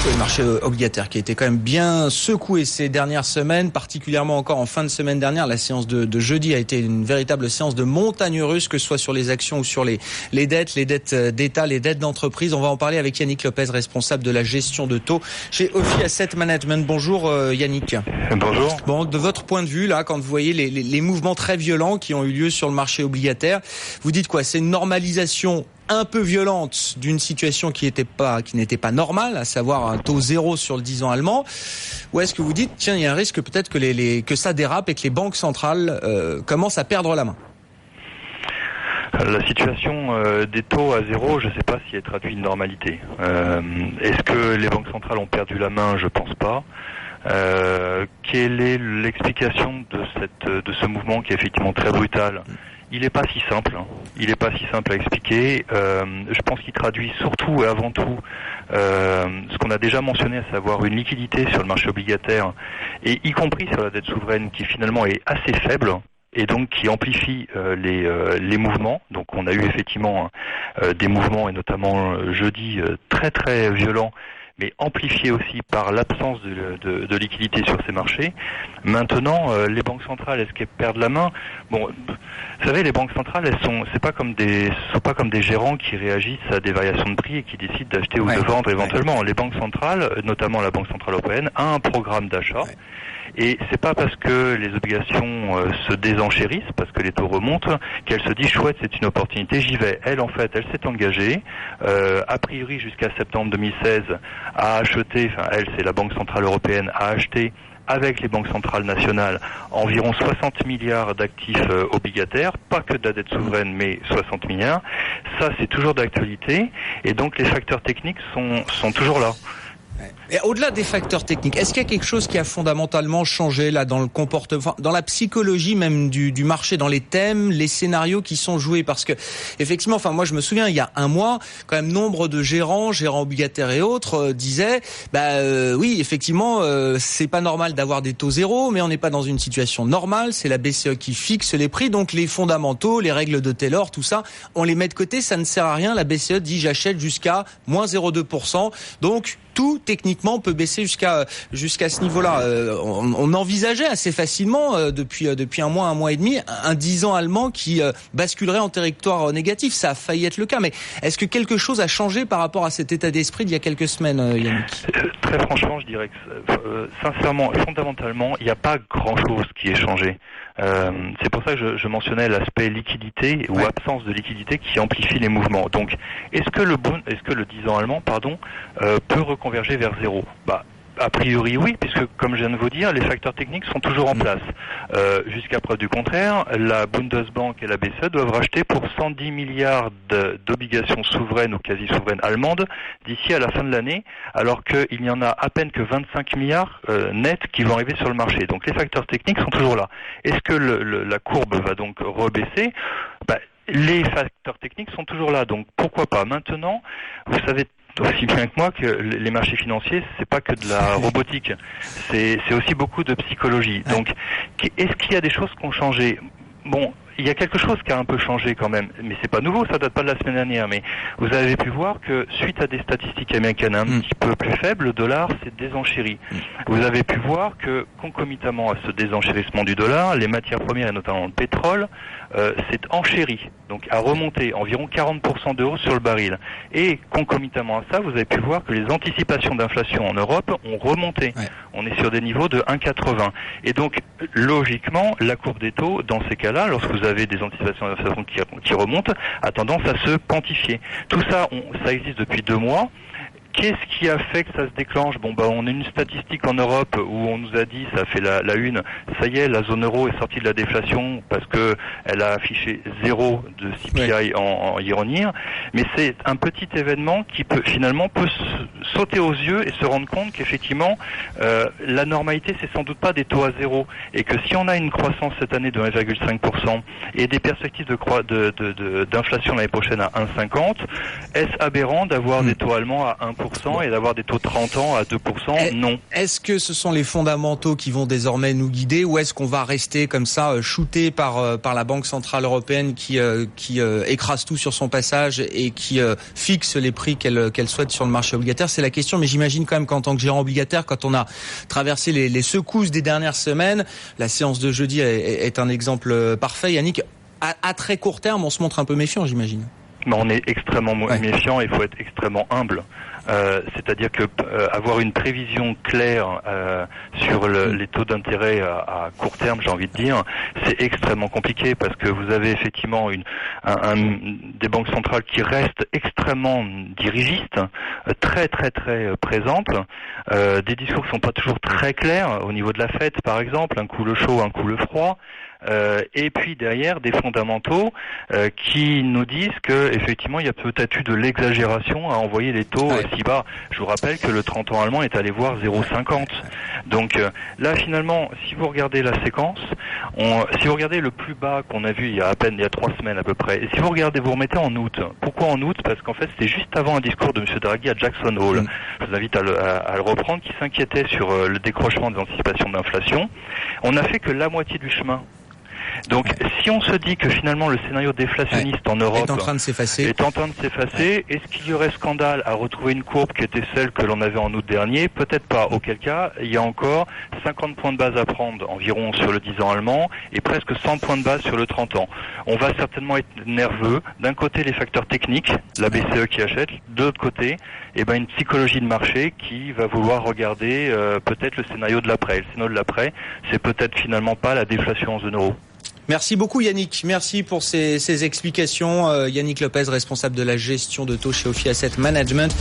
Le marché obligataire qui a été quand même bien secoué ces dernières semaines, particulièrement encore en fin de semaine dernière. La séance de jeudi a été une véritable séance de montagne russe, que ce soit sur les actions ou sur les dettes d'État, les dettes d'entreprise. On va en parler avec Yannick Lopez, responsable de la gestion de taux chez Ophi Asset Management. Bonjour Yannick. Bonjour. Bon, de votre point de vue, là, quand vous voyez les mouvements très violents qui ont eu lieu sur le marché obligataire, vous dites quoi? C'est une normalisation un peu violente d'une situation qui n'était pas normale, à savoir un taux zéro sur le 10 ans allemand, ou est-ce que vous dites, tiens, il y a un risque peut-être que ça dérape et que les banques centrales commencent à perdre la main? La situation des taux à zéro, je ne sais pas si elle traduit une normalité. Est-ce que les banques centrales ont perdu la main? Je pense pas. Quelle est l'explication de ce mouvement qui est effectivement très brutal? Il n'est pas si simple. Il n'est pas si simple à expliquer. Je pense qu'il traduit surtout et avant tout ce qu'on a déjà mentionné, à savoir une liquidité sur le marché obligataire, et y compris sur la dette souveraine, qui finalement est assez faible, et donc qui amplifie les mouvements. Donc on a eu effectivement des mouvements, et notamment jeudi, très très violents, mais amplifié aussi par l'absence de liquidité sur ces marchés. Maintenant, les banques centrales, est-ce qu'elles perdent la main? Bon, vous savez, les banques centrales, elles sont pas comme des gérants qui réagissent à des variations de prix et qui décident d'acheter ou de vendre éventuellement. Les banques centrales, notamment la Banque centrale européenne, a un programme d'achat. Et c'est pas parce que les obligations se désenchérissent, parce que les taux remontent, qu'elle se dit chouette, c'est une opportunité, j'y vais. Elle, en fait, elle s'est engagée, a priori jusqu'à septembre 2016, à acheter, enfin elle, c'est la Banque centrale européenne, a acheté avec les banques centrales nationales environ 60 milliards d'actifs obligataires, pas que de la dette souveraine, mais 60 milliards. Ça, c'est toujours d'actualité, et donc les facteurs techniques sont toujours là. Et au-delà des facteurs techniques, est-ce qu'il y a quelque chose qui a fondamentalement changé là dans le comportement, dans la psychologie même du marché, dans les thèmes, les scénarios qui sont joués? Parce que effectivement, enfin moi je me souviens, il y a un mois, quand même nombre de gérants obligataires et autres disaient, oui effectivement c'est pas normal d'avoir des taux zéro, mais on n'est pas dans une situation normale, c'est la BCE qui fixe les prix, donc les fondamentaux, les règles de Taylor, tout ça, on les met de côté, ça ne sert à rien. La BCE dit j'achète jusqu'à moins 0,2%, donc tout techniquement peut baisser jusqu'à ce niveau-là. On envisageait assez facilement depuis un mois et demi un 10 ans allemand qui basculerait en territoire négatif. Ça a failli être le cas, mais est-ce que quelque chose a changé par rapport à cet état d'esprit d'il y a quelques semaines, Yannick? Très franchement, je dirais que sincèrement, fondamentalement, il n'y a pas grand-chose qui ait changé. C'est pour ça que je mentionnais l'aspect liquidité ou absence de liquidité qui amplifie les mouvements. Donc, est-ce que le 10 ans allemand, peut reconverger vers zéro? A priori oui, puisque comme je viens de vous dire, les facteurs techniques sont toujours en place. Jusqu'à preuve du contraire, la Bundesbank et la BCE doivent racheter pour 110 milliards d'obligations souveraines ou quasi-souveraines allemandes d'ici à la fin de l'année, alors qu'il n'y en a à peine que 25 milliards nets qui vont arriver sur le marché. Donc les facteurs techniques sont toujours là. Est-ce que la courbe va donc rebaisser? Les facteurs techniques sont toujours là, donc pourquoi pas? Maintenant, vous savez aussi bien que moi que les marchés financiers, c'est pas que de la robotique, c'est aussi beaucoup de psychologie. Donc, est-ce qu'il y a des choses qui ont changé? Bon, il y a quelque chose qui a un peu changé quand même, mais c'est pas nouveau, ça date pas de la semaine dernière, mais vous avez pu voir que suite à des statistiques américaines un petit peu plus faibles, le dollar s'est désenchéri. Vous avez pu voir que concomitamment à ce désenchérissement du dollar, les matières premières et notamment le pétrole s'est enchéri, donc a remonté environ 40% de hausse sur le baril. Et concomitamment à ça, vous avez pu voir que les anticipations d'inflation en Europe ont remonté. On est sur des niveaux de 1,80. Et donc, logiquement, la courbe des taux, dans ces cas-là, lorsque vous avez des anticipations d'inflation qui remontent, a tendance à se quantifier. Tout ça, ça existe depuis 2 mois. Qu'est-ce qui a fait que ça se déclenche? On a une statistique en Europe où on nous a dit, ça a fait la une, ça y est, la zone euro est sortie de la déflation parce que elle a affiché 0 de CPI en year-on-year. Mais c'est un petit événement qui peut sauter aux yeux et se rendre compte qu'effectivement, la normalité, c'est sans doute pas des taux à zéro. Et que si on a une croissance cette année de 1,5% et des perspectives d'inflation l'année prochaine à 1,50, est-ce aberrant d'avoir des taux allemands à 1%? 4% et d'avoir des taux de 30 ans à 2%, non. Est-ce que ce sont les fondamentaux qui vont désormais nous guider ou est-ce qu'on va rester comme ça shooté par la Banque Centrale Européenne qui écrase tout sur son passage et qui fixe les prix qu'elle souhaite sur le marché obligataire? C'est la question, mais j'imagine quand même qu'en tant que gérant obligataire, quand on a traversé les secousses des dernières semaines, la séance de jeudi est un exemple parfait. Yannick, à très court terme, on se montre un peu méfiant, j'imagine. Mais on est extrêmement méfiant, il faut être extrêmement humble. C'est-à-dire que avoir une prévision claire sur les taux d'intérêt à court terme, j'ai envie de dire, c'est extrêmement compliqué parce que vous avez effectivement des banques centrales qui restent extrêmement dirigistes, très présentes. Des discours qui sont pas toujours très clairs au niveau de la Fed, par exemple, un coup le chaud, un coup le froid. Et puis derrière des fondamentaux qui nous disent que effectivement il y a peut-être eu de l'exagération à envoyer les taux si bas. Je vous rappelle que le 30 ans allemand est allé voir 0,50. Donc là finalement, si vous regardez la séquence, si vous regardez le plus bas qu'on a vu il y a 3 semaines à peu près, et si vous remettez en août. Pourquoi en août? Parce qu'en fait c'était juste avant un discours de M. Draghi à Jackson Hole. Je vous invite à le reprendre, qui s'inquiétait sur le décrochement des anticipations d'inflation. On n'a fait que la moitié du chemin. Donc, si on se dit que finalement le scénario déflationniste en Europe est en train de s'effacer, est-ce qu'il y aurait scandale à retrouver une courbe qui était celle que l'on avait en août dernier? Peut-être pas. Auquel cas, il y a encore 50 points de base à prendre environ sur le 10 ans allemand et presque 100 points de base sur le 30 ans. On va certainement être nerveux. D'un côté, les facteurs techniques, la BCE qui achète. De l'autre côté, une psychologie de marché qui va vouloir regarder peut-être le scénario de l'après. Le scénario de l'après, c'est peut-être finalement pas la déflation en zone euro. Merci beaucoup Yannick, merci pour ces explications. Yannick Lopez, responsable de la gestion de taux chez Ophi Asset Management.